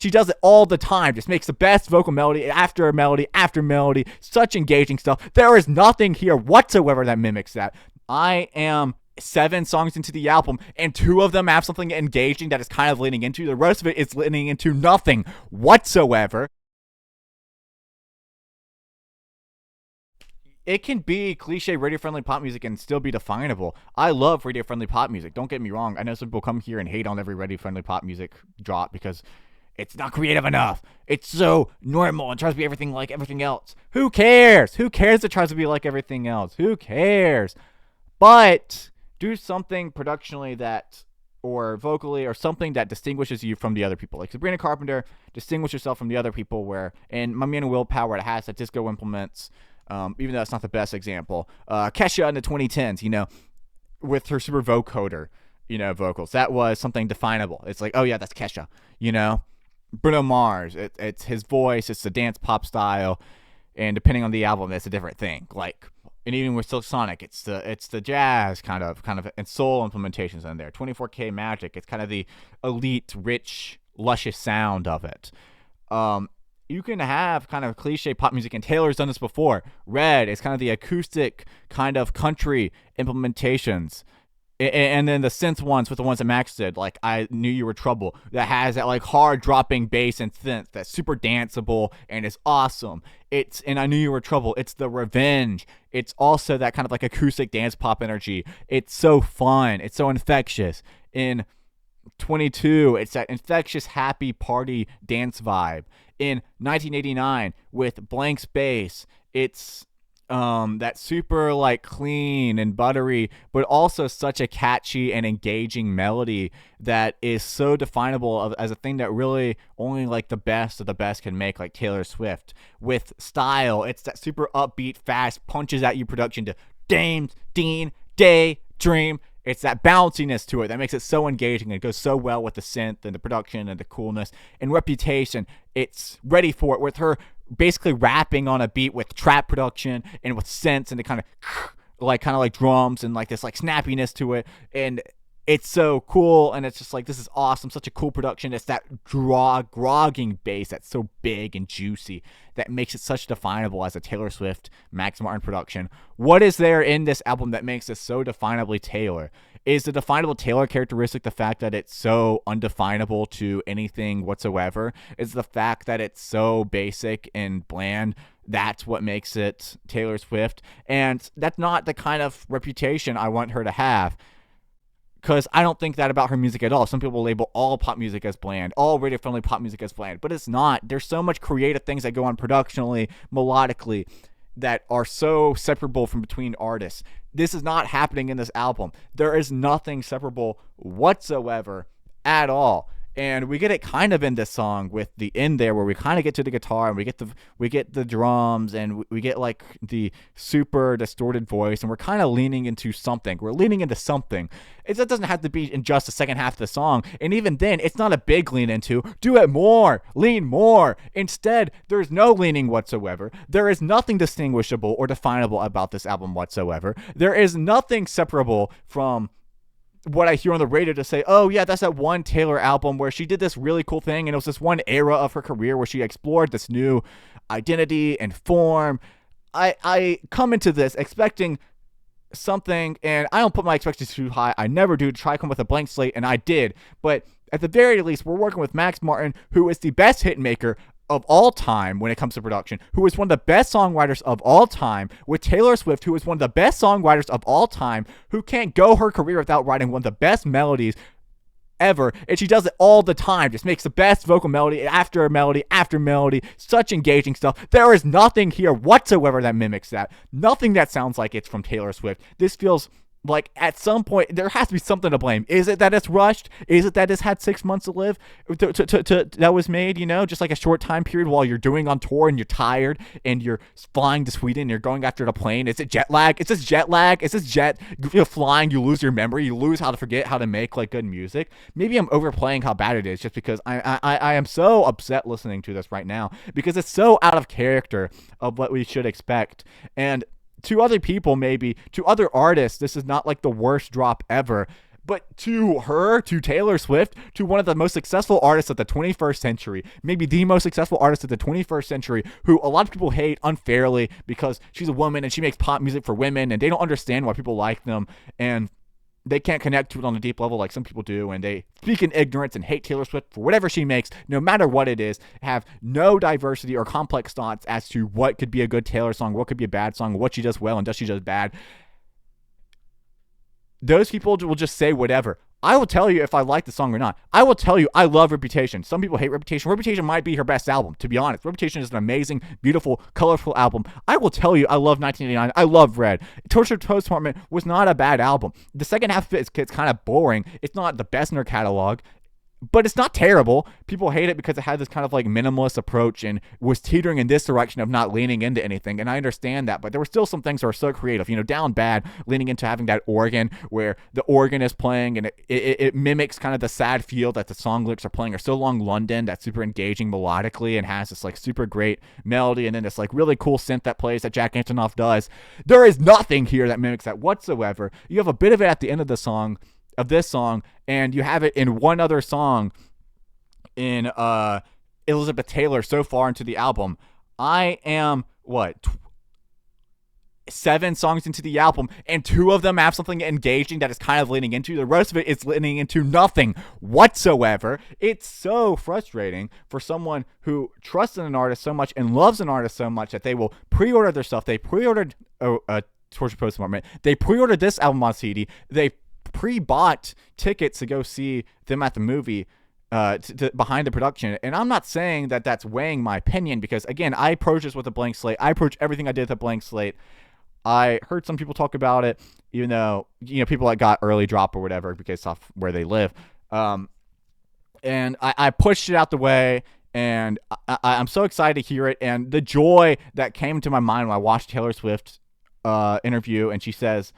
She does it all the time, just makes the best vocal melody after melody after melody, such engaging stuff. There is nothing here whatsoever that mimics that. I am 7 songs into the album, and 2 of them have something engaging that is kind of leaning into. The rest of it is leaning into nothing whatsoever. It can be cliche radio-friendly pop music and still be definable. I love radio-friendly pop music. Don't get me wrong. I know some people come here and hate on every radio-friendly pop music drop because it's not creative enough. It's so normal and tries to be everything like everything else. Who cares? Who cares it tries to be like everything else? Who cares? But do something productionally that, or vocally, or something that distinguishes you from the other people. Like Sabrina Carpenter, distinguish yourself from the other people where, and My Man Willpower, it has that disco implements, even though it's not the best example. Kesha in the 2010s, with her super vocoder, vocals. That was something definable. It's like, oh yeah, that's Kesha, Bruno Mars, it's his voice, it's the dance pop style, and depending on the album, it's a different thing. And even with Silk Sonic, it's the jazz kind of and soul implementations in there. 24K Magic, it's kind of the elite, rich, luscious sound of it. You can have kind of cliche pop music, and Taylor's done this before. Red is kind of the acoustic kind of country implementations. And then the synth ones with the ones that Max did, like I Knew You Were Trouble, that has that like hard dropping bass and synth that's super danceable and is awesome. And I Knew You Were Trouble, it's the revenge. It's also that kind of like acoustic dance pop energy. It's so fun. It's so infectious. In 22, it's that infectious, happy party dance vibe. In 1989, with Blank Space, it's that super like clean and buttery, but also such a catchy and engaging melody that is so definable as a thing that really only like the best of the best can make, like Taylor Swift. With style, it's that super upbeat, fast, punches at you production to Dame, Dean, Day, Dream. It's that bounciness to it that makes it so engaging, and it goes so well with the synth and the production and the coolness. And Reputation, it's ready for it with her basically rapping on a beat with trap production and with synths and the kind of like drums and like this like snappiness to it. And it's so cool, and it's just like, this is awesome, such a cool production. It's that grogging bass that's so big and juicy that makes it such definable as a Taylor Swift, Max Martin production. What is there in this album that makes this so definably Taylor? Is the definable Taylor characteristic the fact that it's so undefinable to anything whatsoever? Is the fact that it's so basic and bland? That's what makes it Taylor Swift. And that's not the kind of reputation I want her to have, because I don't think that about her music at all. Some people label all pop music as bland, all radio-friendly pop music as bland, but it's not. There's so much creative things that go on productionally, melodically, that are so separable from between artists. This is not happening in this album. There is nothing separable whatsoever at all. And we get it kind of in this song with the end there, where we kind of get to the guitar and we get the drums, and we get like the super distorted voice, and we're kind of leaning into something. We're leaning into something. That doesn't have to be in just the second half of the song. And even then, it's not a big lean into. Do it more. Lean more. Instead, there's no leaning whatsoever. There is nothing distinguishable or definable about this album whatsoever. There is nothing separable from what I hear on the radio to say, oh yeah, that's that one Taylor album where she did this really cool thing, and it was this one era of her career where she explored this new identity and form. I come into this expecting something, and I don't put my expectations too high. I never do. Try to come with a blank slate, and I did. But at the very least, we're working with Max Martin, who is the best hit maker of all time when it comes to production, who is one of the best songwriters of all time, with Taylor Swift, who is one of the best songwriters of all time, who can't go her career without writing one of the best melodies ever, and she does it all the time, just makes the best vocal melody after melody after melody, such engaging stuff. There is nothing here whatsoever that mimics that, nothing that sounds like it's from Taylor Swift. This feels like at some point there has to be something to blame. Is it that it's rushed? Is it that it's had 6 months to live that was made, just like a short time period while you're doing on tour and you're tired and you're flying to Sweden and you're going after the plane? Is it jet lag? Is this jet lag? Is this flying? You lose your memory. You lose how to forget how to make like good music. Maybe I'm overplaying how bad it is, just because I am so upset listening to this right now, because it's so out of character of what we should expect. And to other people, maybe to other artists, this is not like the worst drop ever, But to her, to Taylor Swift, to one of the most successful artists of the 21st century, maybe the most successful artist of the 21st century, who a lot of people hate unfairly because she's a woman and she makes pop music for women and they don't understand why people like them and they can't connect to it on a deep level like some people do, and they speak in ignorance and hate Taylor Swift for whatever she makes, no matter what it is, have no diversity or complex thoughts as to what could be a good Taylor song, what could be a bad song, what she does well and does she does bad. Those people will just say whatever. I will tell you if I like the song or not. I will tell you I love Reputation. Some people hate Reputation. Reputation might be her best album, to be honest. Reputation is an amazing, beautiful, colorful album. I will tell you I love 1989. I love Red. Tortured Post Department was not a bad album. The second half of it gets kind of boring. It's not the best in her catalog, but it's not terrible. People hate it because it had this kind of like minimalist approach and was teetering in this direction of not leaning into anything. And I understand that, but there were still some things that were so creative. Down Bad, leaning into having that organ where the organ is playing and it mimics kind of the sad feel that the song lyrics are playing. Or So Long London, that's super engaging melodically and has this like super great melody and then this like really cool synth that plays that Jack Antonoff does. There is nothing here that mimics that whatsoever. You have a bit of it at the end of this song, and you have it in one other song in Elizabeth Taylor so far into the album. I am 7 songs into the album, and 2 of them have something engaging that is kind of leaning into. The rest of it is leaning into nothing whatsoever. It's so frustrating for someone who trusts in an artist so much and loves an artist so much that they will pre-order their stuff. They pre-ordered Torture Post Department. They pre-ordered this album on CD. They pre-bought tickets to go see them at the movie behind the production. And I'm not saying that that's weighing my opinion because, again, I approach this with a blank slate. I approach everything I did with a blank slate. I heard some people talk about it, even though, people that got early drop or whatever because of where they live. And I pushed it out the way, and I'm so excited to hear it. And the joy that came to my mind when I watched Taylor Swift's interview, and she says,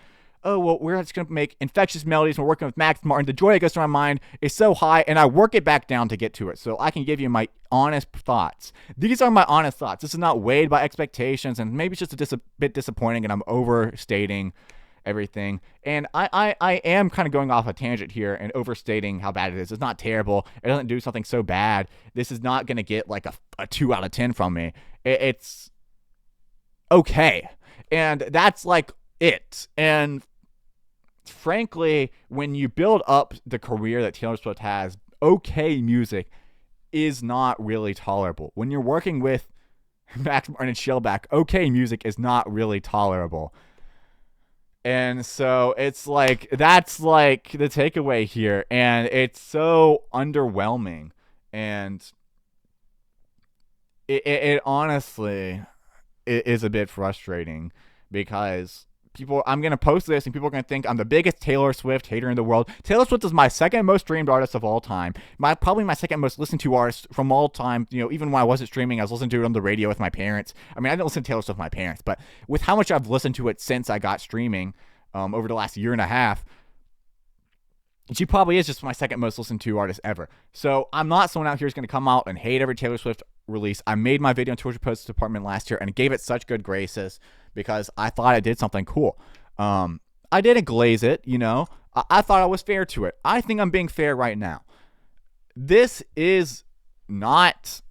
oh, well, we're just going to make infectious melodies. We're working with Max Martin. The joy that goes through my mind is so high, and I work it back down to get to it so I can give you my honest thoughts. These are my honest thoughts. This is not weighed by expectations, and maybe it's just a bit disappointing, and I'm overstating everything. And I am kind of going off a tangent here and overstating how bad it is. It's not terrible. It doesn't do something so bad. This is not going to get like a 2 out of 10 from me. It's okay. And that's like it. And frankly, when you build up the career that Taylor Swift has, okay music is not really tolerable. When you're working with Max Martin and Shellback, okay music is not really tolerable. And so it's like, that's like the takeaway here. And it's so underwhelming. And it honestly is a bit frustrating because I'm going to post this and people are going to think I'm the biggest Taylor Swift hater in the world. Taylor Swift is my second most streamed artist of all time. Probably my second most listened to artist from all time. Even when I wasn't streaming, I was listening to it on the radio with my parents. I mean, I didn't listen to Taylor Swift with my parents, but with how much I've listened to it since I got streaming over the last year and a half, she probably is just my second most listened to artist ever. So I'm not someone out here who's going to come out and hate every Taylor Swift release. I made my video on Torture Post Department last year and gave it such good graces because I thought I did something cool. I didn't glaze it, I thought I was fair to it. I think I'm being fair right now. This is not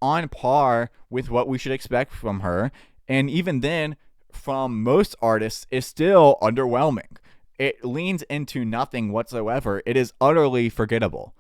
on par with what we should expect from her. And even then, from most artists, is still underwhelming. It leans into nothing whatsoever. It is utterly forgettable.